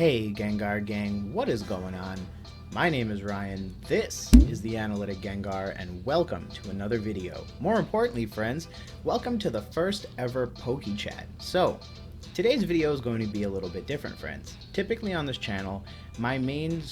Hey Gengar gang, what is going on? My name is Ryan, this is the Analytic Gengar, and welcome to another video. More importantly, friends, welcome to the first ever PokeChat. So, today's video is going to be a little bit different, friends. Typically on this channel, my main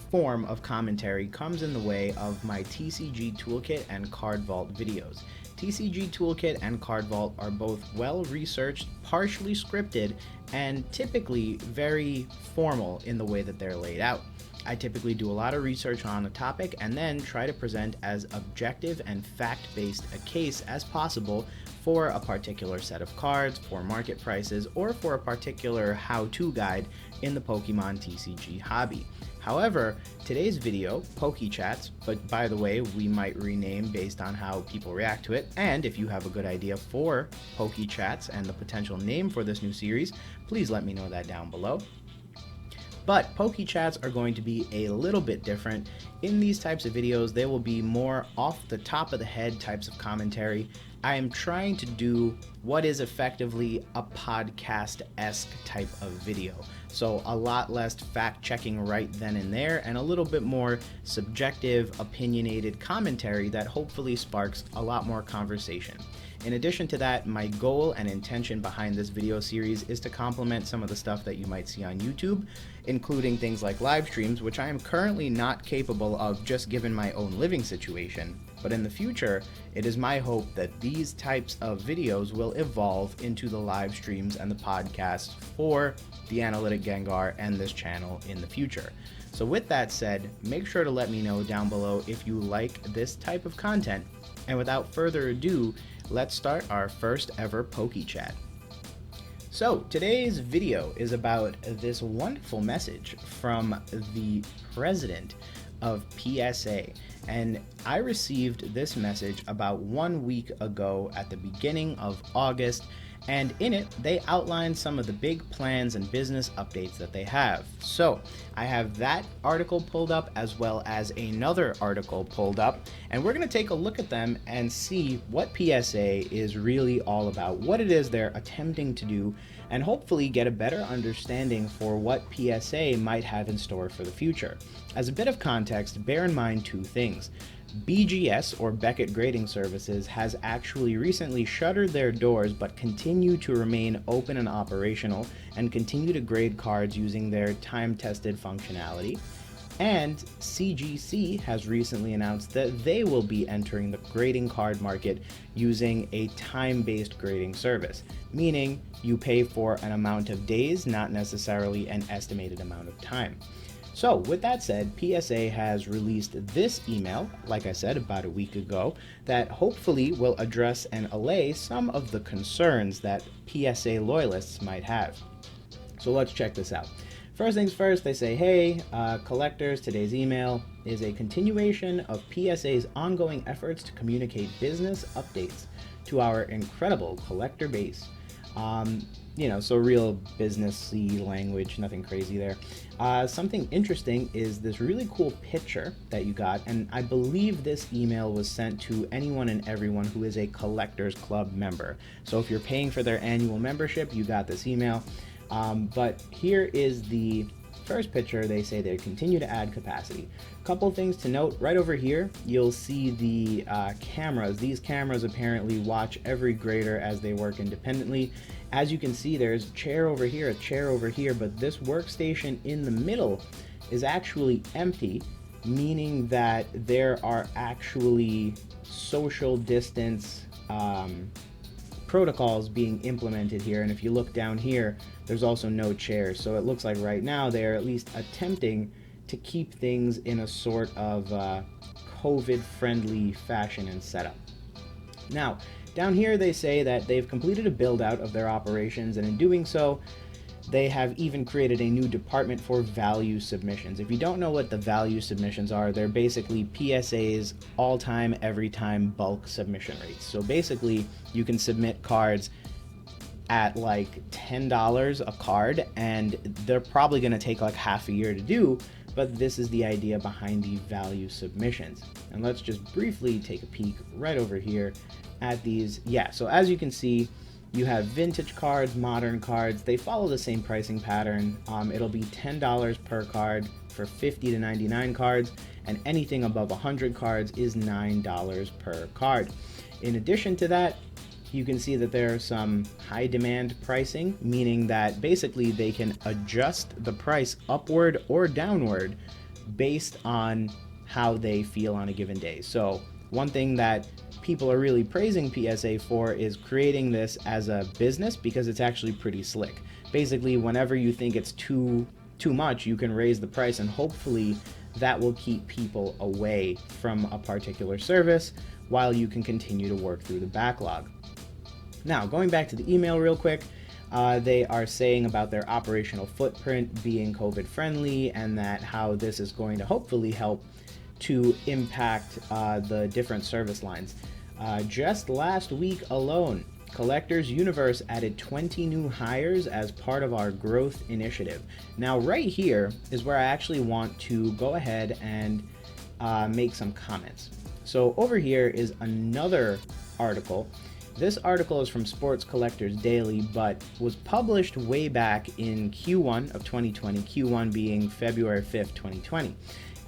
form of commentary comes in the way of my TCG Toolkit and Card Vault videos. TCG Toolkit and Card Vault are both well-researched, partially scripted, and typically very formal in the way that they're laid out. I typically do a lot of research on a topic and then try to present as objective and fact-based a case as possible for a particular set of cards, for market prices, or for a particular how-to guide in the Pokemon TCG hobby. However, today's video, PokeChats, but by the way, we might rename based on how people react to it, and if you have a good idea for PokeChats and the potential name for this new series, please let me know that down below. But PokeChats are going to be a little bit different. In these types of videos, they will be more off the top of the head types of commentary. I am trying to do what is effectively a podcast-esque type of video. So a lot less fact-checking right then and there, and a little bit more subjective, opinionated commentary that hopefully sparks a lot more conversation. In addition to that, my goal and intention behind this video series is to complement some of the stuff that you might see on YouTube, including things like live streams, which I am currently not capable of just given my own living situation. But in the future, it is my hope that these types of videos will evolve into the live streams and the podcasts for the Analytic Gengar and this channel in the future. So with that said, make sure to let me know down below if you like this type of content. And without further ado, let's start our first ever PokeChat. So today's video is about this wonderful message from the president of PSA, and I received this message about 1 week ago at the beginning of August, and in it they outlined some of the big plans and business updates that they have. So I have that article pulled up as well as another article pulled up, and we're going to take a look at them and see what PSA is really all about, what it is they're attempting to do, and hopefully get a better understanding for what PSA might have in store for the future. As a bit of context, bear in mind two things. BGS, or Beckett Grading Services, has actually recently shuttered their doors but continue to remain open and operational and continue to grade cards using their time-tested functionality. And CGC has recently announced that they will be entering the grading card market using a time-based grading service, meaning you pay for an amount of days, not necessarily an estimated amount of time. So with that said, PSA has released this email, like I said, about a week ago, that hopefully will address and allay some of the concerns that PSA loyalists might have. So let's check this out. First things first, they say, hey, collectors, today's email is a continuation of PSA's ongoing efforts to communicate business updates to our incredible collector base. So real business-y language, nothing crazy there. Something interesting is this really cool picture that you got, and I believe this email was sent to anyone and everyone who is a Collectors Club member. So if you're paying for their annual membership, you got this email. But here is the first picture. They say they continue to add capacity. Couple things to note. Right over here, you'll see the cameras. These cameras apparently watch every grader as they work independently. As you can see, there's a chair over here, but this workstation in the middle is actually empty, meaning that there are actually social distance protocols being implemented here. And if you look down here, there's also no chairs. So it looks like right now they're at least attempting to keep things in a sort of COVID-friendly fashion and setup. Now, down here they say that they've completed a build-out of their operations, and in doing so, they have even created a new department for value submissions. If you don't know what the value submissions are, they're basically PSA's all-time, every-time bulk submission rates. So basically, you can submit cards at like $10 a card, and they're probably going to take like half a year to do, but this is the idea behind the value submissions. And let's just briefly take a peek right over here at these. Yeah, so as you can see, You have vintage cards, modern cards. They follow the same pricing pattern. It'll be $10 per card for 50 to 99 cards, and anything above 100 cards is $9 per card. In addition to that, you can see that there are some high demand pricing, meaning that basically they can adjust the price upward or downward based on how they feel on a given day. So one thing that people are really praising PSA for is creating this as a business, because it's actually pretty slick. Basically, whenever you think it's too much, you can raise the price, and hopefully that will keep people away from a particular service while you can continue to work through the backlog. Now, going back to the email real quick, they are saying about their operational footprint being COVID friendly, and that how this is going to hopefully help to impact the different service lines. Just last week alone, Collectors Universe added 20 new hires as part of our growth initiative. Now, right here is where I actually want to go ahead and make some comments. So over here is another article. This article is from Sports Collectors Daily, but was published way back in Q1 of 2020, Q1 being February 5th, 2020.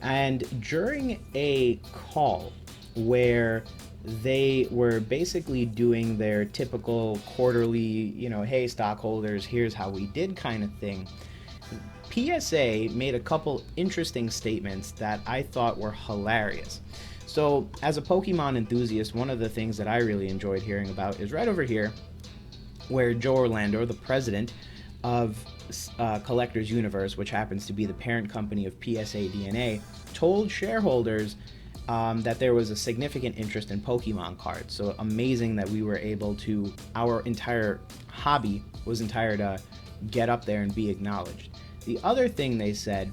And during a call where they were basically doing their typical quarterly, hey, stockholders, here's how we did kind of thing, PSA made a couple interesting statements that I thought were hilarious. So, as a Pokemon enthusiast, one of the things that I really enjoyed hearing about is right over here, where Joe Orlando, the president of Collectors Universe, which happens to be the parent company of PSA DNA, told shareholders that there was a significant interest in Pokemon cards. So amazing that we were able to, our entire hobby was entire to get up there and be acknowledged. The other thing they said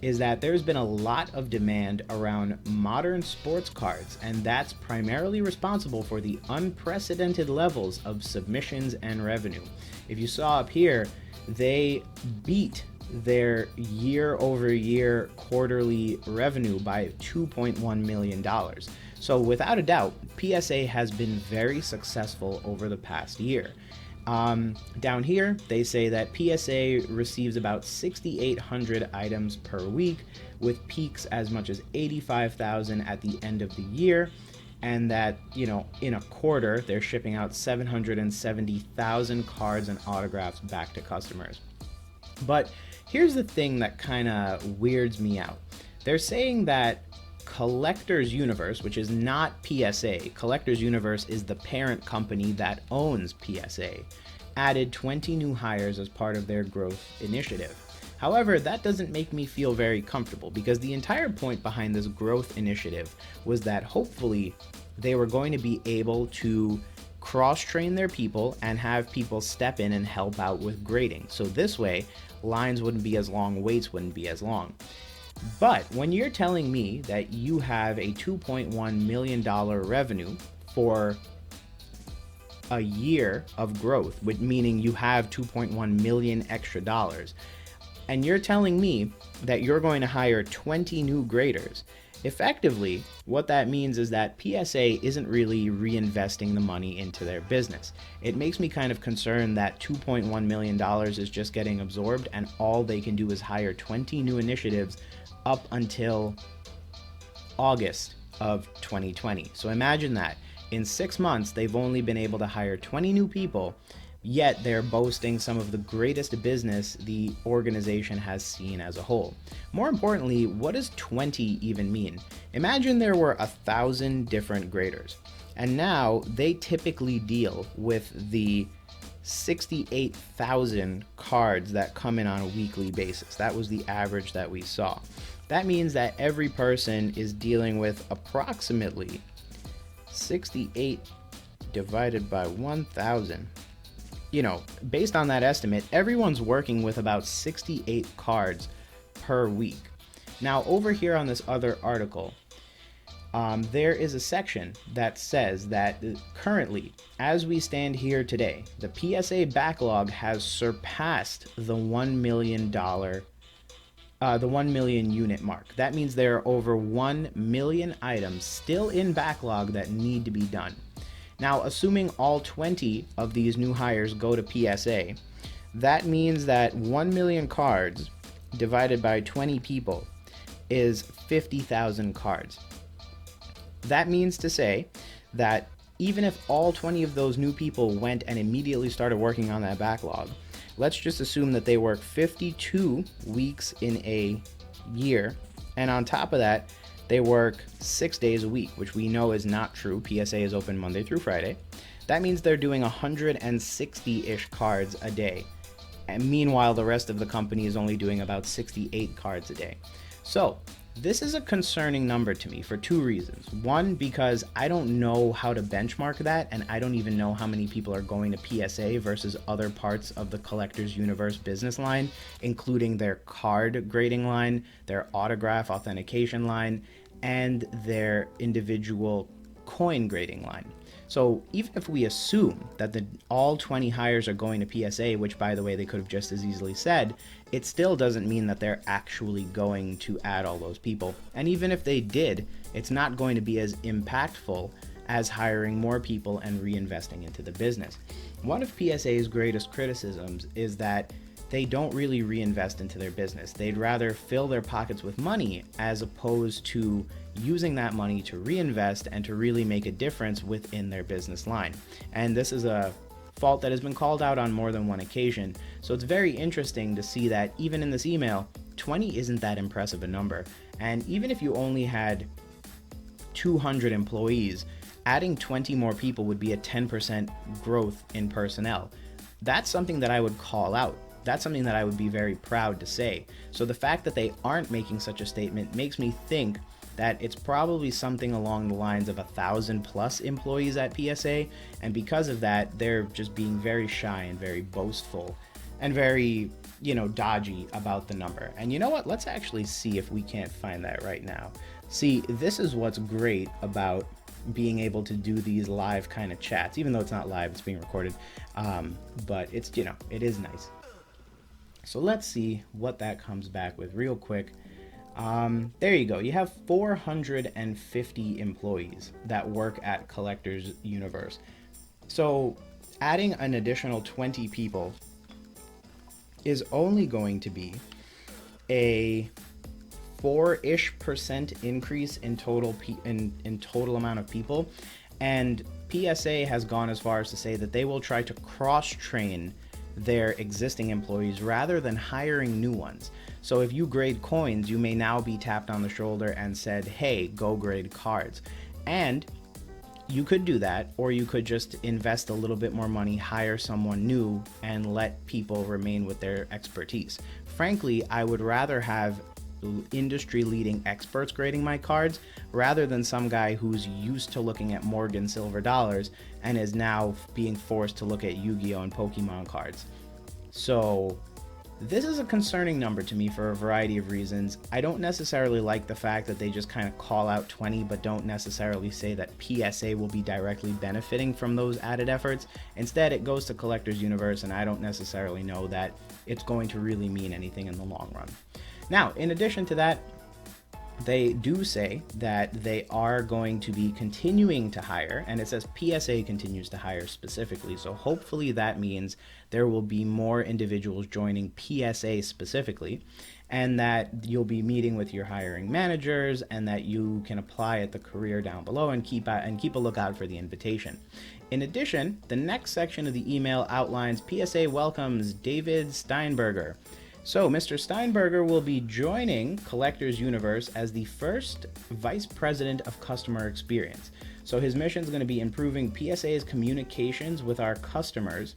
is that there's been a lot of demand around modern sports cards, and that's primarily responsible for the unprecedented levels of submissions and revenue. If you saw up here, they beat their year-over-year quarterly revenue by $2.1 million. So without a doubt, PSA has been very successful over the past year. Down here, they say that PSA receives about 6,800 items per week, with peaks as much as 85,000 at the end of the year, and that, in a quarter, they're shipping out 770,000 cards and autographs back to customers. But here's the thing that kind of weirds me out. They're saying that Collectors Universe, which is not PSA, Collectors Universe is the parent company that owns PSA, added 20 new hires as part of their growth initiative. However, that doesn't make me feel very comfortable, because the entire point behind this growth initiative was that hopefully they were going to be able to cross-train their people and have people step in and help out with grading. So this way, lines wouldn't be as long, waits wouldn't be as long. But when you're telling me that you have a $2.1 million revenue for a year of growth, meaning you have 2.1 million extra dollars, and you're telling me that you're going to hire 20 new graders, effectively, what that means is that PSA isn't really reinvesting the money into their business. It makes me kind of concerned that $2.1 million is just getting absorbed, and all they can do is hire 20 new initiatives up until August of 2020. So imagine that. In 6 months, they've only been able to hire 20 new people, yet they're boasting some of the greatest business the organization has seen as a whole. More importantly, what does 20 even mean? Imagine there were 1,000 different graders, and now they typically deal with the 68,000 cards that come in on a weekly basis. That was the average that we saw. That means that every person is dealing with approximately 68 divided by 1,000. Based on that estimate, everyone's working with about 68 cards per week. Now, over here on this other article, there is a section that says that currently, as we stand here today, the PSA backlog has surpassed the $1 million the 1 million unit mark. That means there are over 1 million items still in backlog that need to be done. Now, assuming all 20 of these new hires go to PSA, that means that 1 million cards divided by 20 people is 50,000 cards. That means to say that even if all 20 of those new people went and immediately started working on that backlog, let's just assume that they work 52 weeks in a year, and on top of that, they work 6 days a week, which we know is not true. PSA is open Monday through Friday. That means they're doing 160-ish cards a day. And meanwhile, the rest of the company is only doing about 68 cards a day. So this is a concerning number to me for two reasons. One, because I don't know how to benchmark that, and I don't even know how many people are going to PSA versus other parts of the Collector's Universe business line, including their card grading line, their autograph authentication line, and their individual coin grading line. So even if we assume that all 20 hires are going to PSA, which by the way, they could have just as easily said, it still doesn't mean that they're actually going to add all those people. And even if they did, it's not going to be as impactful as hiring more people and reinvesting into the business. One of PSA's greatest criticisms is that they don't really reinvest into their business. They'd rather fill their pockets with money as opposed to using that money to reinvest and to really make a difference within their business line. And this is a fault that has been called out on more than one occasion. So it's very interesting to see that even in this email, 20 isn't that impressive a number. And even if you only had 200 employees, adding 20 more people would be a 10% growth in personnel. That's something that I would call out. That's something that I would be very proud to say. So the fact that they aren't making such a statement makes me think that it's probably something along the lines of 1,000+ employees at PSA, and because of that, they're just being very shy and very boastful and very, dodgy about the number. And you know what? Let's actually see if we can't find that right now. See, this is what's great about being able to do these live kind of chats, even though it's not live, it's being recorded, but it's, it is nice. So let's see what that comes back with real quick. There you go. You have 450 employees that work at Collector's Universe. So adding an additional 20 people is only going to be a 4-ish% increase in total in total amount of people. And PSA has gone as far as to say that they will try to cross-train their existing employees rather than hiring new ones. So if you grade coins, you may now be tapped on the shoulder and said, hey, go grade cards. And you could do that, or you could just invest a little bit more money, hire someone new, and let people remain with their expertise. Frankly, I would rather have industry-leading experts grading my cards rather than some guy who's used to looking at Morgan silver dollars and is now being forced to look at Yu-Gi-Oh! And Pokemon cards. So this is a concerning number to me for a variety of reasons. I don't necessarily like the fact that they just kind of call out 20 but don't necessarily say that PSA will be directly benefiting from those added efforts. Instead, it goes to Collector's Universe, and I don't necessarily know that it's going to really mean anything in the long run. Now, in addition to that, they do say that they are going to be continuing to hire, and it says PSA continues to hire specifically. So hopefully that means there will be more individuals joining PSA specifically, and that you'll be meeting with your hiring managers, and that you can apply at the career down below and keep a lookout for the invitation. In addition, the next section of the email outlines PSA welcomes David Steinberger. So Mr. Steinberger will be joining Collector's Universe as the first Vice President of Customer Experience. So his mission is going to be improving PSA's communications with our customers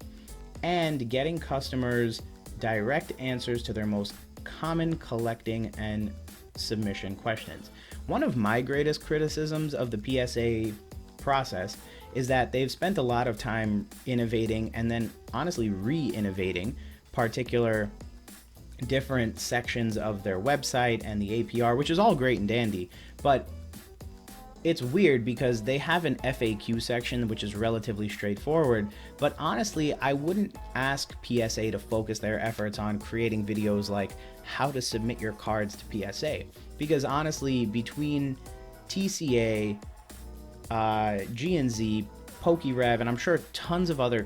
and getting customers direct answers to their most common collecting and submission questions. One of my greatest criticisms of the PSA process is that they've spent a lot of time innovating and then honestly re-innovating particular different sections of their website and the APR, which is all great and dandy, but it's weird because they have an FAQ section which is relatively straightforward, but honestly I wouldn't ask PSA to focus their efforts on creating videos like how to submit your cards to PSA, because honestly between TCA, GNZ, PokeRev, and I'm sure tons of other,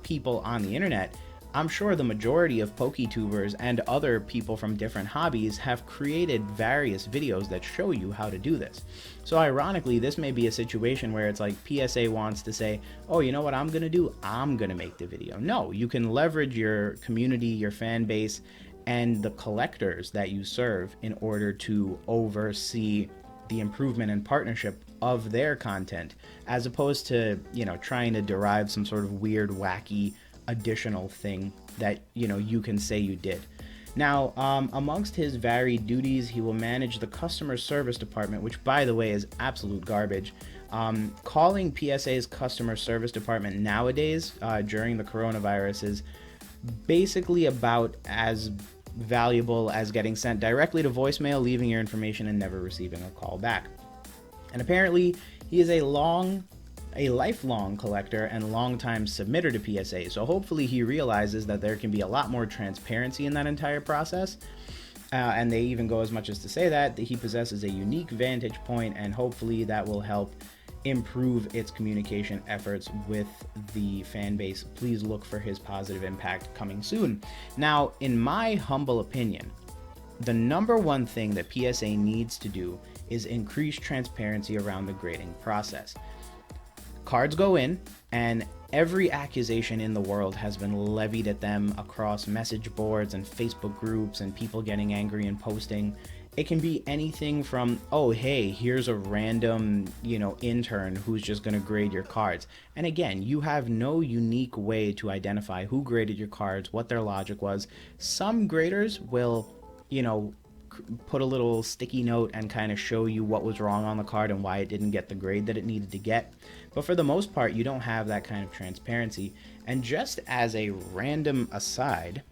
people on the internet, I'm sure the majority of PokeTubers and other people from different hobbies have created various videos that show you how to do this. So ironically, this may be a situation where it's like PSA wants to say, oh, you know what I'm going to do? I'm going to make the video. No, you can leverage your community, your fan base, and the collectors that you serve in order to oversee the improvement and partnership of their content, as opposed to, trying to derive some sort of weird, wacky, additional thing that you can say you did. Now, amongst his varied duties, he will manage the customer service department, which, by the way, is absolute garbage. Calling PSA's customer service department nowadays during the coronavirus is basically about as valuable as getting sent directly to voicemail, leaving your information, and never receiving a call back. And apparently, he is a lifelong collector and longtime submitter to PSA, so hopefully he realizes that there can be a lot more transparency in that entire process, and they even go as much as to say that he possesses a unique vantage point, and hopefully that will help improve its communication efforts with the fan base. Please look for his positive impact coming soon. Now, in my humble opinion, the number one thing that PSA needs to do is increase transparency around the grading process. Cards go in, and every accusation in the world has been levied at them across message boards and Facebook groups and people getting angry and posting. It can be anything from, oh, hey, here's a random, intern who's just going to grade your cards. And again, you have no unique way to identify who graded your cards, what their logic was. Some graders will, put a little sticky note and kind of show you what was wrong on the card and why it didn't get the grade that it needed to get. But for the most part, you don't have that kind of transparency. And just as a random aside,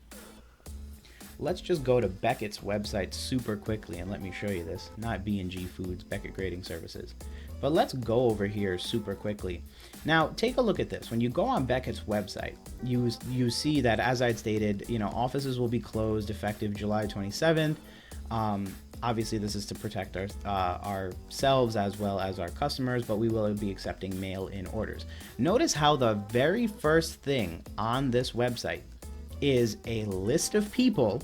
let's just go to Beckett's website super quickly and let me show you this. Not B&G Foods, Beckett Grading Services. But let's go over here super quickly. Now, take a look at this. When you go on Beckett's website, you see that, as I'd stated, offices will be closed effective July 27th. Obviously, this is to protect ourselves as well as our customers, but we will be accepting mail-in orders. Notice how the very first thing on this website is a list of people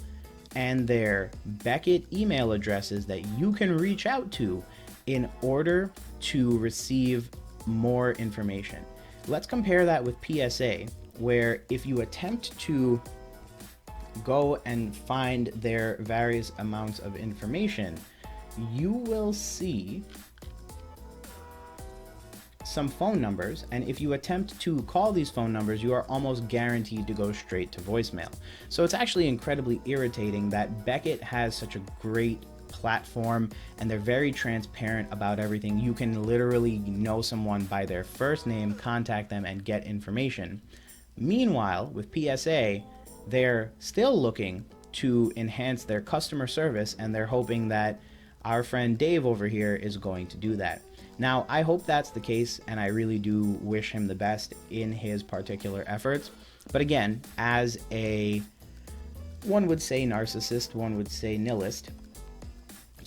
and their Beckett email addresses that you can reach out to in order to receive more information. Let's compare that with PSA, where if you attempt to go and find their various amounts of information, you will see some phone numbers, and if you attempt to call these phone numbers, you are almost guaranteed to go straight to voicemail. So it's actually incredibly irritating that Beckett has such a great platform and they're very transparent about everything. You can literally know someone by their first name, contact them, and get information. Meanwhile, with PSA, they're still looking to enhance their customer service, and they're hoping that our friend Dave over here is going to do that. Now, I hope that's the case, and I really do wish him the best in his particular efforts. But again, as one would say narcissist, one would say nihilist,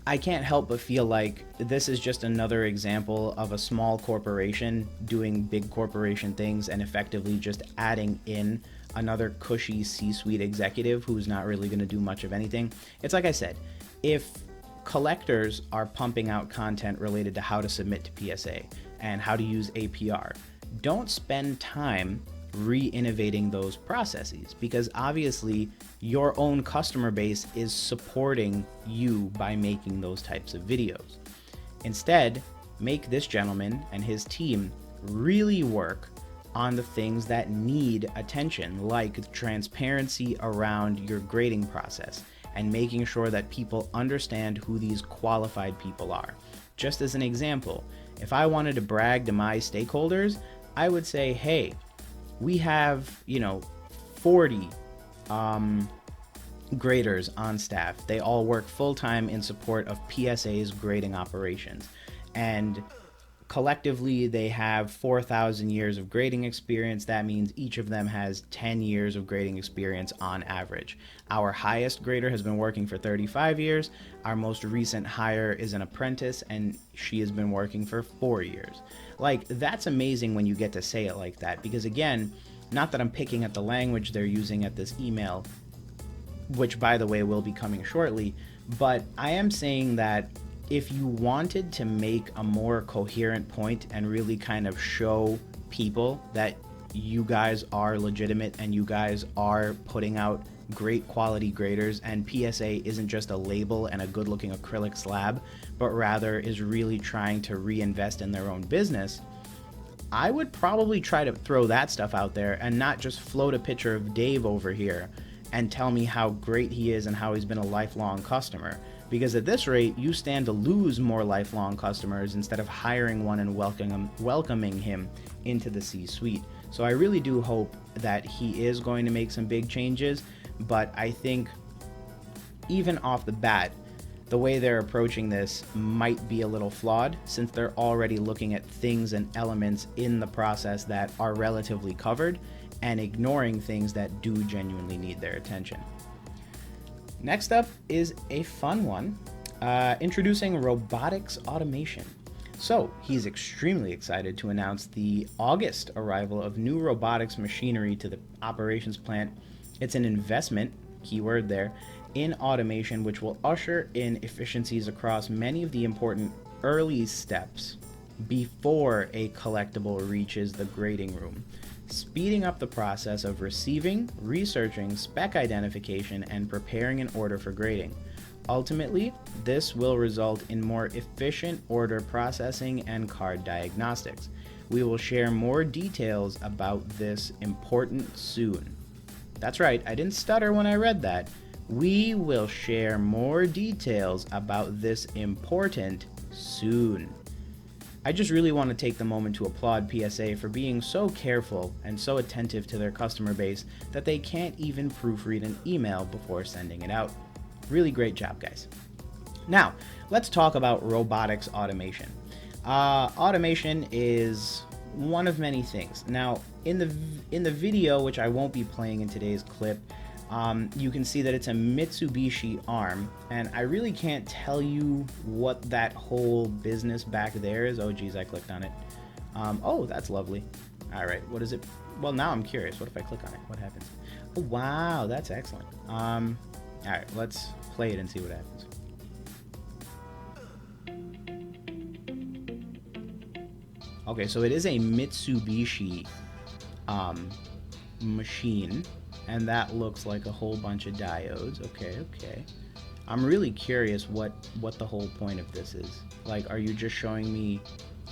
I can't help but feel like this is just another example of a small corporation doing big corporation things and effectively just adding in another cushy C-suite executive who's not really going to do much of anything. It's like I said, if collectors are pumping out content related to how to submit to PSA and how to use APR, don't spend time re-innovating those processes, because obviously your own customer base is supporting you by making those types of videos. Instead, make this gentleman and his team really work on the things that need attention, like transparency around your grading process and making sure that people understand who these qualified people are. Just as an example, if I wanted to brag to my stakeholders, I would say, hey, we have, 40 graders on staff. They all work full-time in support of PSA's grading operations. And Collectively, they have 4,000 years of grading experience. That means each of them has 10 years of grading experience on average. Our highest grader has been working for 35 years. Our most recent hire is an apprentice, and she has been working for 4 years. Like, that's amazing when you get to say it like that, because again, not that I'm picking at the language they're using at this email, which by the way will be coming shortly, but I am saying that if you wanted to make a more coherent point and really kind of show people that you guys are legitimate and you guys are putting out great quality graders, and PSA isn't just a label and a good looking acrylic slab, but rather is really trying to reinvest in their own business, I would probably try to throw that stuff out there and not just float a picture of Dave over here and tell me how great he is and how he's been a lifelong customer. Because at this rate, you stand to lose more lifelong customers instead of hiring one and welcoming him into the C-suite. So I really do hope that he is going to make some big changes, but I think even off the bat, the way they're approaching this might be a little flawed, since they're already looking at things and elements in the process that are relatively covered and ignoring things that do genuinely need their attention. Next up is a fun one, introducing Robotics Automation. So he's extremely excited to announce the August arrival of new robotics machinery to the operations plant. It's an investment, keyword there, in automation, which will usher in efficiencies across many of the important early steps before a collectible reaches the grading room, speeding up the process of receiving, researching, spec identification, and preparing an order for grading. Ultimately, this will result in more efficient order processing and card diagnostics. We will share more details about this important soon. That's right, I didn't stutter when I read that. We will share more details about this important soon. I just really want to take the moment to applaud PSA for being so careful and so attentive to their customer base that they can't even proofread an email before sending it out. Really great job, guys. Now, let's talk about robotics automation. Automation is one of many things. Now, in the video, which I won't be playing in today's clip, you can see that it's a Mitsubishi arm, and I really can't tell you what that whole business back there is. Oh geez, I clicked on it. Oh, that's lovely. All right, what is it? Well, now I'm curious. What if I click on it? What happens? Oh wow, that's excellent. All right, let's play it and see what happens. Okay, so it is a Mitsubishi machine, and that looks like a whole bunch of diodes. Okay. I'm really curious what the whole point of this is. Like, are you just showing me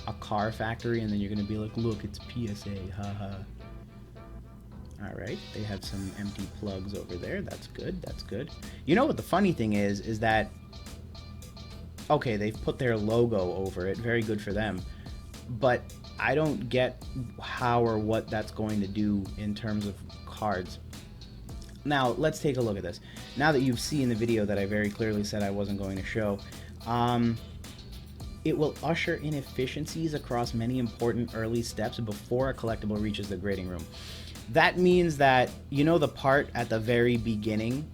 a car factory and then you're gonna be like, look, it's PSA, haha. Alright, they have some empty plugs over there. That's good, that's good. You know what the funny thing is that, okay, they've put their logo over it, very good for them, but I don't get how or what that's going to do in terms of cards. Now, let's take a look at this. Now that you've seen the video that I very clearly said I wasn't going to show, it will usher in efficiencies across many important early steps before a collectible reaches the grading room. That means that, you know, the part at the very beginning,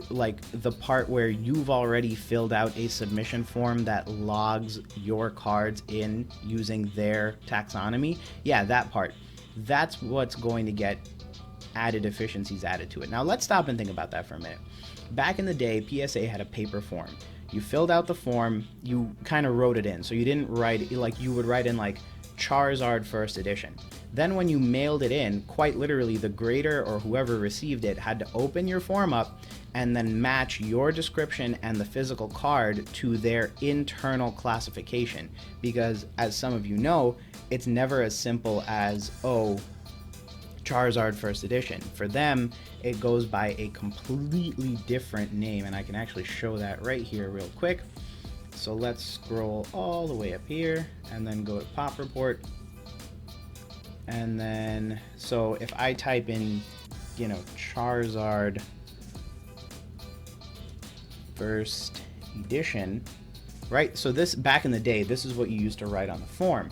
like the part where you've already filled out a submission form that logs your cards in using their taxonomy? Yeah, that part. That's what's going to get added efficiencies added to it. Now let's stop and think about that for a minute. Back in the day, PSA had a paper form. You filled out the form, you kind of wrote it in. So you didn't write, like you would write in like Charizard First Edition. Then when you mailed it in, quite literally the grader or whoever received it had to open your form up and then match your description and the physical card to their internal classification. Because as some of you know, it's never as simple as, oh, Charizard First Edition. For them, it goes by a completely different name, and I can actually show that right here real quick. So let's scroll all the way up here and then go to Pop Report. And then, so if I type in, you know, Charizard First Edition, right? So this, back in the day, this is what you used to write on the form.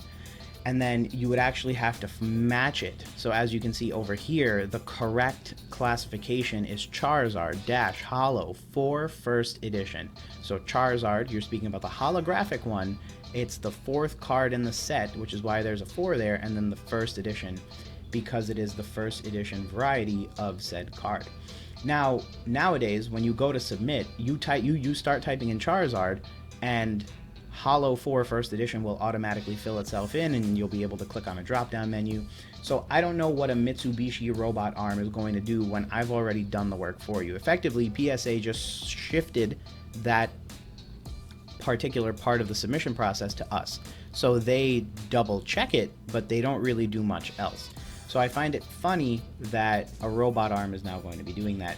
and then you would actually have to match it. So as you can see over here, the correct classification is Charizard-Holo for first edition. So Charizard, you're speaking about the holographic one, it's the 4th card in the set, which is why there's a 4 there, and then the first edition, because it is the first edition variety of said card. Now, nowadays, when you go to submit, you start typing in Charizard, and Holo 4 first edition will automatically fill itself in, and you'll be able to click on a drop-down menu. So I don't know what a Mitsubishi robot arm is going to do when I've already done the work for you. Effectively, PSA just shifted that particular part of the submission process to us. So they double check it, but they don't really do much else. So I find it funny that a robot arm is now going to be doing that.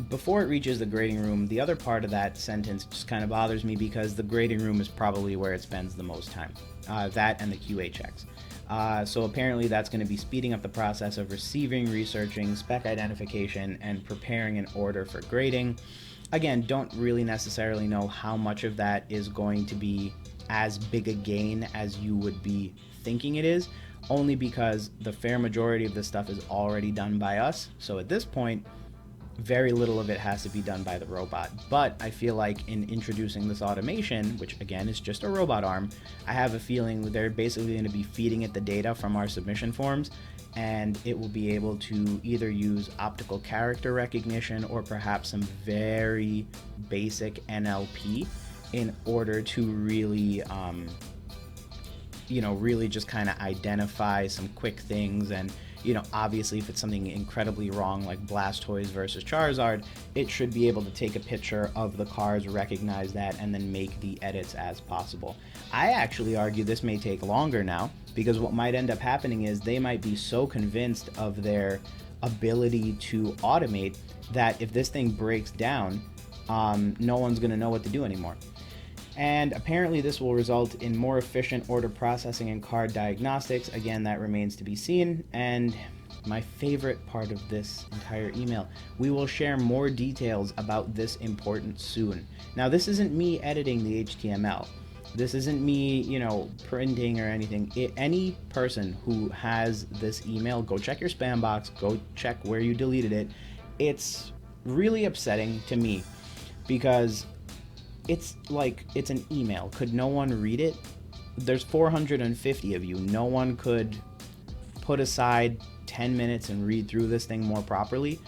Before it reaches the grading room, the other part of that sentence just kind of bothers me because the grading room is probably where it spends the most time. That and the QA checks. So apparently that's going to be speeding up the process of receiving, researching, spec identification, and preparing an order for grading. Again, don't really necessarily know how much of that is going to be as big a gain as you would be thinking it is, only because the fair majority of this stuff is already done by us. So at this point, very little of it has to be done by the robot. But I feel like in introducing this automation, which again is just a robot arm, I have a feeling they're basically going to be feeding it the data from our submission forms, and it will be able to either use optical character recognition or perhaps some very basic NLP in order to really really just kind of identify some quick things. And obviously if it's something incredibly wrong like Blastoise versus Charizard, it should be able to take a picture of the cards, recognize that, and then make the edits as possible. I actually argue this may take longer now, because what might end up happening is they might be so convinced of their ability to automate that if this thing breaks down, no one's going to know what to do anymore. And apparently this will result in more efficient order processing and card diagnostics. Again, that remains to be seen. And my favorite part of this entire email, we will share more details about this important soon. Now, this isn't me editing the HTML. This isn't me, printing or anything. Any person who has this email, go check your spam box, go check where you deleted it. It's really upsetting to me because it's like, it's an email. Could no one read it? There's 450 of you. No one could put aside 10 minutes and read through this thing more properly.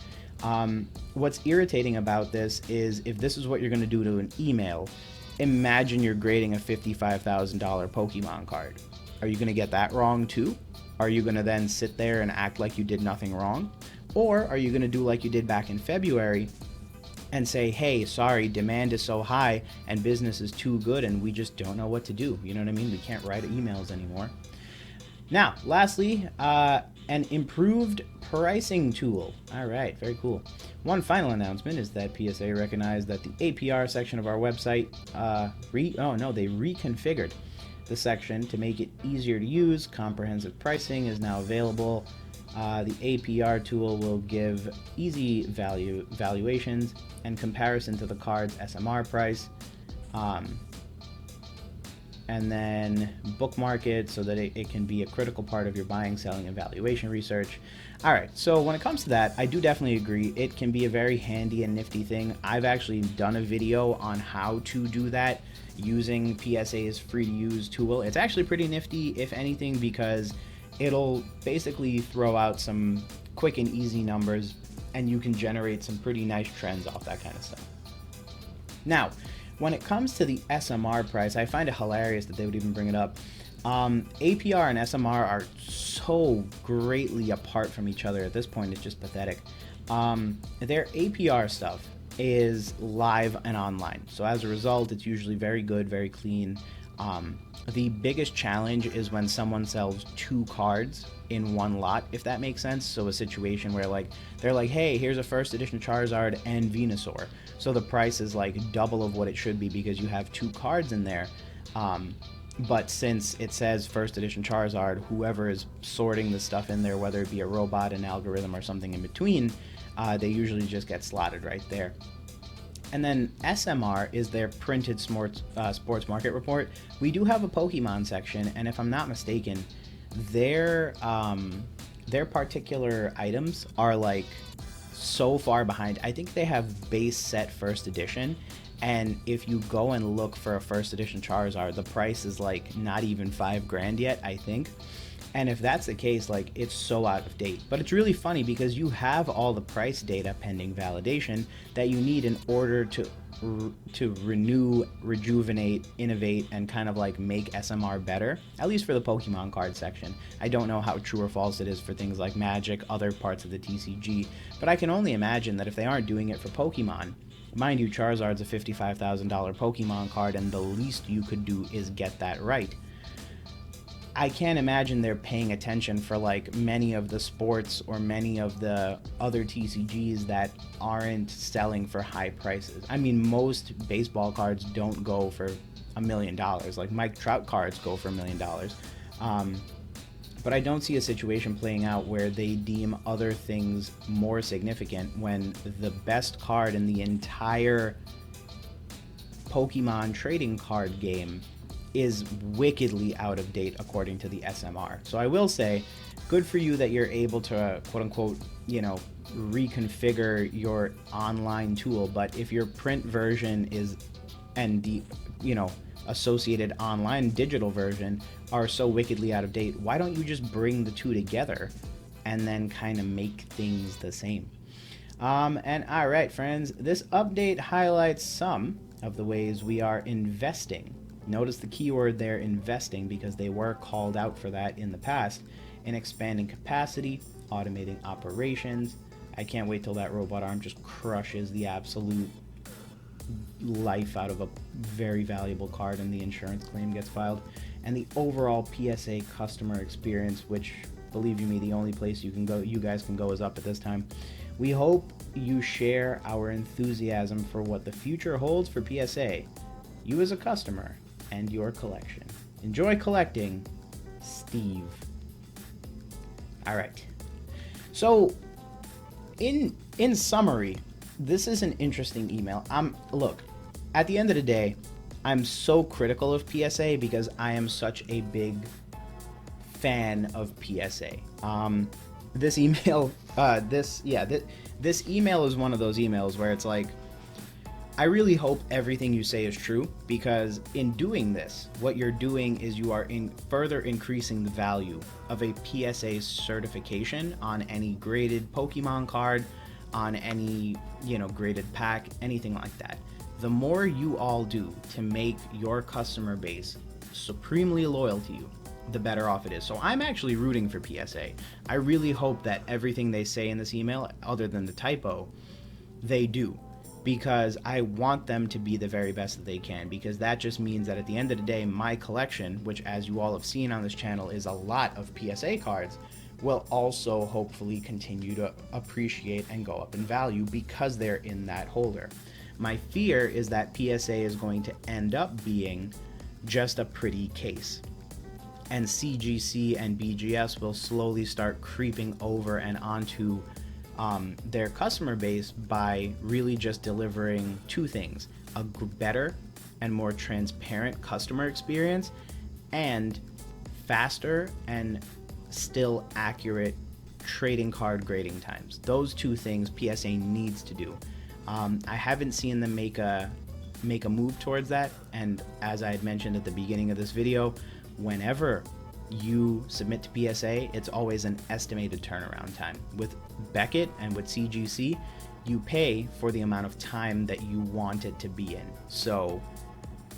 What's irritating about this is if this is what you're going to do to an email, imagine you're grading a $55,000 Pokemon card. Are you going to get that wrong too? Are you going to then sit there and act like you did nothing wrong? Or are you going to do like you did back in February and say, hey, sorry, demand is so high and business is too good and we just don't know what to do? You know what I mean? We can't write emails anymore. Now, lastly, an improved pricing tool. All right, very cool. One final announcement is that PSA recognized that the APR section of our website, they reconfigured the section to make it easier to use. Comprehensive pricing is now available. The APR tool will give easy valuations and comparison to the card's SMR price. And then bookmark it so that it can be a critical part of your buying, selling, and valuation research. All right, so when it comes to that, I do definitely agree. It can be a very handy and nifty thing. I've actually done a video on how to do that using PSA's free-to-use tool. It's actually pretty nifty, if anything, because it'll basically throw out some quick and easy numbers, and you can generate some pretty nice trends off that kind of stuff. Now, when it comes to the SMR price, I find it hilarious that they would even bring it up. APR and SMR are so greatly apart from each other at this point, it's just pathetic. Their APR stuff is live and online, so as a result, it's usually very good, very clean. The biggest challenge is when someone sells 2 cards in one lot, if that makes sense. So a situation where they're like, hey, here's a first edition Charizard and Venusaur. So the price is like double of what it should be because you have 2 cards in there. But since it says first edition Charizard, whoever is sorting the stuff in there, whether it be a robot, an algorithm, or something in between, they usually just get slotted right there. And then SMR is their printed sports market report. We do have a Pokemon section, and if I'm not mistaken, their particular items are like so far behind. I think they have base set first edition, and if you go and look for a first edition Charizard, the price is like not even $5,000 yet, I think. And if that's the case, like, it's so out of date. But it's really funny because you have all the price data pending validation that you need in order to renew, rejuvenate, innovate, and kind of like make SMR better, at least for the Pokemon card section. I don't know how true or false it is for things like Magic, other parts of the TCG, but I can only imagine that if they aren't doing it for Pokemon, mind you, Charizard's a $55,000 Pokemon card, and the least you could do is get that right. I can't imagine they're paying attention for like many of the sports or many of the other TCGs that aren't selling for high prices. I mean, most baseball cards don't go for $1 million. Like Mike Trout cards go for $1 million. But I don't see a situation playing out where they deem other things more significant when the best card in the entire Pokemon trading card game is wickedly out of date according to the SMR. So I will say, good for you that you're able to, quote unquote, reconfigure your online tool. But if your print version is, and the, associated online digital version are so wickedly out of date, why don't you just bring the two together and then kind of make things the same? And all right, friends, this update highlights some of the ways we are investing. Notice the keyword there, investing, because they were called out for that in the past, in expanding capacity, automating operations. I can't wait till that robot arm just crushes the absolute life out of a very valuable card and the insurance claim gets filed. And the overall PSA customer experience, which, believe you me, the only place you guys can go is up at this time. We hope you share our enthusiasm for what the future holds for PSA, you as a customer, and your collection. Enjoy collecting, Steve. All right. So, in summary, this is an interesting email. Look, at the end of the day, I'm so critical of PSA because I am such a big fan of PSA. This email, this email is one of those emails where it's like, I really hope everything you say is true, because in doing this, what you're doing is you are further increasing the value of a PSA certification on any graded Pokemon card, on any, graded pack, anything like that. The more you all do to make your customer base supremely loyal to you, the better off it is. So I'm actually rooting for PSA. I really hope that everything they say in this email, other than the typo, they do. Because I want them to be the very best that they can, because that just means that at the end of the day, my collection, which as you all have seen on this channel is a lot of PSA cards, will also hopefully continue to appreciate and go up in value because they're in that holder. My fear is that PSA is going to end up being just a pretty case, and CGC and BGS will slowly start creeping over and onto their customer base by really just delivering two things: a better and more transparent customer experience, and faster and still accurate trading card grading times. Those two things PSA needs to do. I haven't seen them make a move towards that, and as I had mentioned at the beginning of this video, whenever you submit to PSA, it's always an estimated turnaround time. With Beckett and with CGC, you pay for the amount of time that you want it to be in. So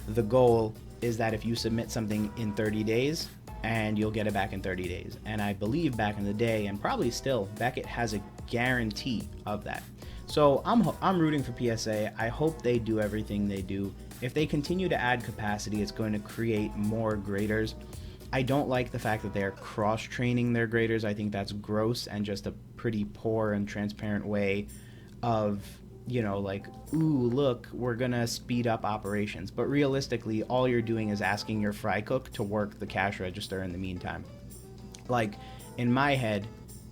the goal is that if you submit something in 30 days, and you'll get it back in 30 days. And I believe back in the day, and probably still, Beckett has a guarantee of that. So I'm rooting for PSA. I hope they do everything they do. If they continue to add capacity, it's going to create more graders. I don't like the fact that they're cross-training their graders. I think that's gross and just a pretty poor and transparent way of, like, ooh, look, we're gonna speed up operations. But realistically, all you're doing is asking your fry cook to work the cash register in the meantime. Like, in my head,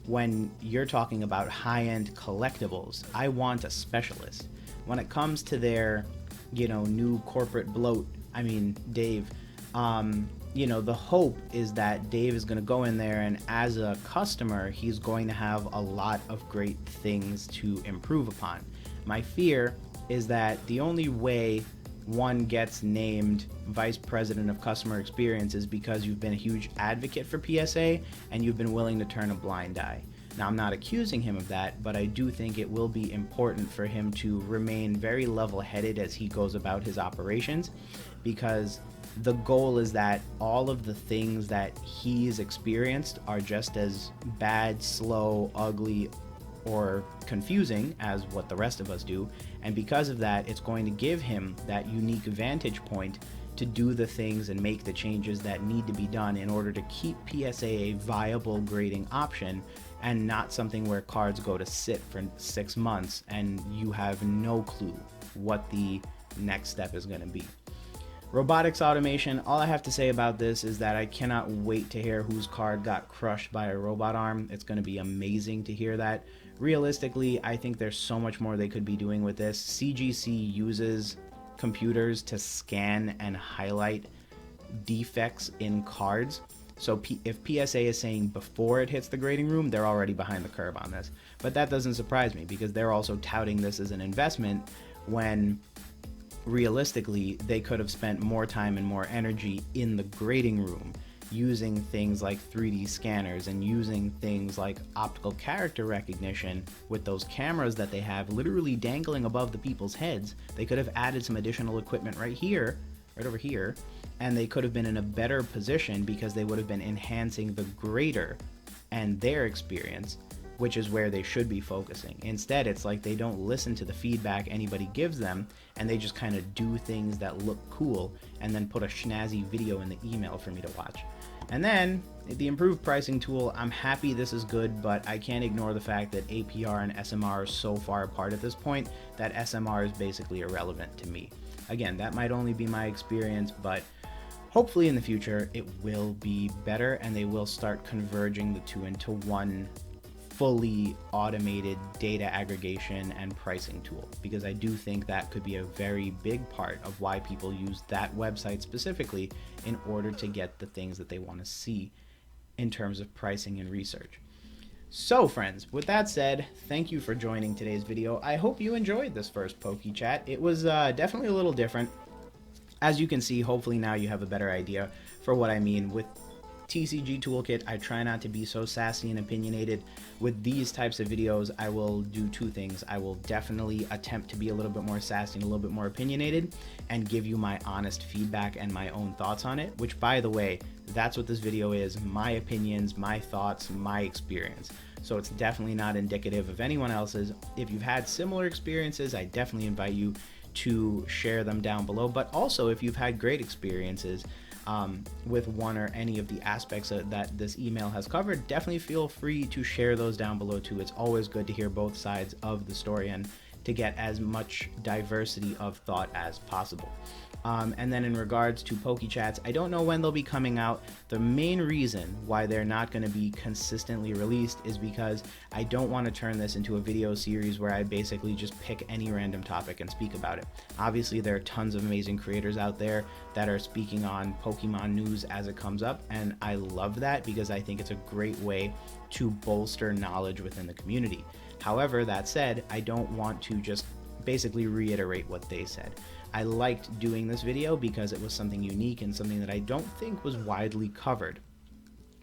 when you're talking about high-end collectibles, I want a specialist. when it comes to their, new corporate bloat, I mean, Dave, the hope is that Dave is going to go in there, and as a customer, he's going to have a lot of great things to improve upon. My fear is that the only way one gets named Vice President of Customer Experience is because you've been a huge advocate for PSA and you've been willing to turn a blind eye. Now, I'm not accusing him of that, but I do think it will be important for him to remain very level-headed as he goes about his operations, because the goal is that all of the things that he's experienced are just as bad, slow, ugly, or confusing as what the rest of us do, and because of that, it's going to give him that unique vantage point to do the things and make the changes that need to be done in order to keep PSA a viable grading option and not something where cards go to sit for 6 months and you have no clue what the next step is going to be. Robotics Automation, all I have to say about this is that I cannot wait to hear whose card got crushed by a robot arm. It's going to be amazing to hear that. Realistically, I think there's so much more they could be doing with this. CGC uses computers to scan and highlight defects in cards. So if PSA is saying before it hits the grading room, they're already behind the curve on this. But that doesn't surprise me because they're also touting this as an investment when realistically they could have spent more time and more energy in the grading room using things like 3D scanners and using things like optical character recognition with those cameras that they have literally dangling above the people's heads. They could have added some additional equipment right here, right over here, and they could have been in a better position because they would have been enhancing the grader and their experience, which is where they should be focusing. Instead, it's like they don't listen to the feedback anybody gives them, and they just kind of do things that look cool and then put a snazzy video in the email for me to watch. And then, the improved pricing tool, I'm happy this is good, but I can't ignore the fact that APR and SMR are so far apart at this point that SMR is basically irrelevant to me. Again, that might only be my experience, but hopefully in the future it will be better and they will start converging the two into one fully automated data aggregation and pricing tool, because I do think that could be a very big part of why people use that website specifically in order to get the things that they want to see in terms of pricing and research. So friends, with that said, thank you for joining today's video. I hope you enjoyed this first PokeChat. It was definitely a little different. As you can see, hopefully now you have a better idea for what I mean with TCG Toolkit. I try not to be so sassy and opinionated. With these types of videos, I will do two things. I will definitely attempt to be a little bit more sassy and a little bit more opinionated and give you my honest feedback and my own thoughts on it, which, by the way, that's what this video is: my opinions, my thoughts, my experience. So it's definitely not indicative of anyone else's. If you've had similar experiences, I definitely invite you to share them down below. But also, if you've had great experiences with one or any of the aspects that this email has covered, definitely feel free to share those down below too. It's always good to hear both sides of the story and to get as much diversity of thought as possible. And then in regards to PokeChats, I don't know when they'll be coming out. The main reason why they're not going to be consistently released is because I don't want to turn this into a video series where I basically just pick any random topic and speak about it. Obviously, there are tons of amazing creators out there that are speaking on Pokemon news as it comes up, and I love that because I think it's a great way to bolster knowledge within the community. However, that said, I don't want to just basically reiterate what they said. I liked doing this video because it was something unique and something that I don't think was widely covered.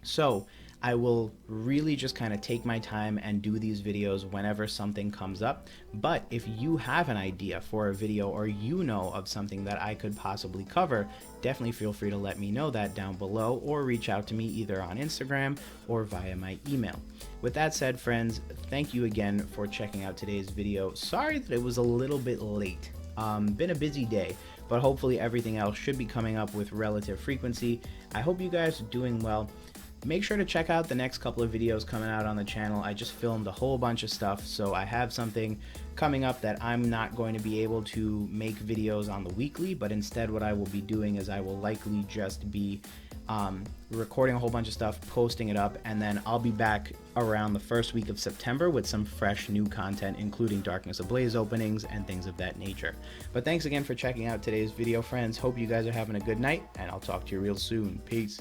So I will really just kind of take my time and do these videos whenever something comes up. But if you have an idea for a video or you know of something that I could possibly cover, definitely feel free to let me know that down below or reach out to me either on Instagram or via my email. With that said, friends, thank you again for checking out today's video. Sorry that it was a little bit late. Been a busy day, but hopefully everything else should be coming up with relative frequency. I hope you guys are doing well. Make sure to check out the next couple of videos coming out on the channel. I just filmed a whole bunch of stuff, so I have something coming up that I'm not going to be able to make videos on the weekly, but instead what I will be doing is I will likely just be recording a whole bunch of stuff, posting it up, and then I'll be back around the first week of September with some fresh new content, including Darkness Ablaze openings and things of that nature. But thanks again for checking out today's video, friends. Hope you guys are having a good night, and I'll talk to you real soon. Peace.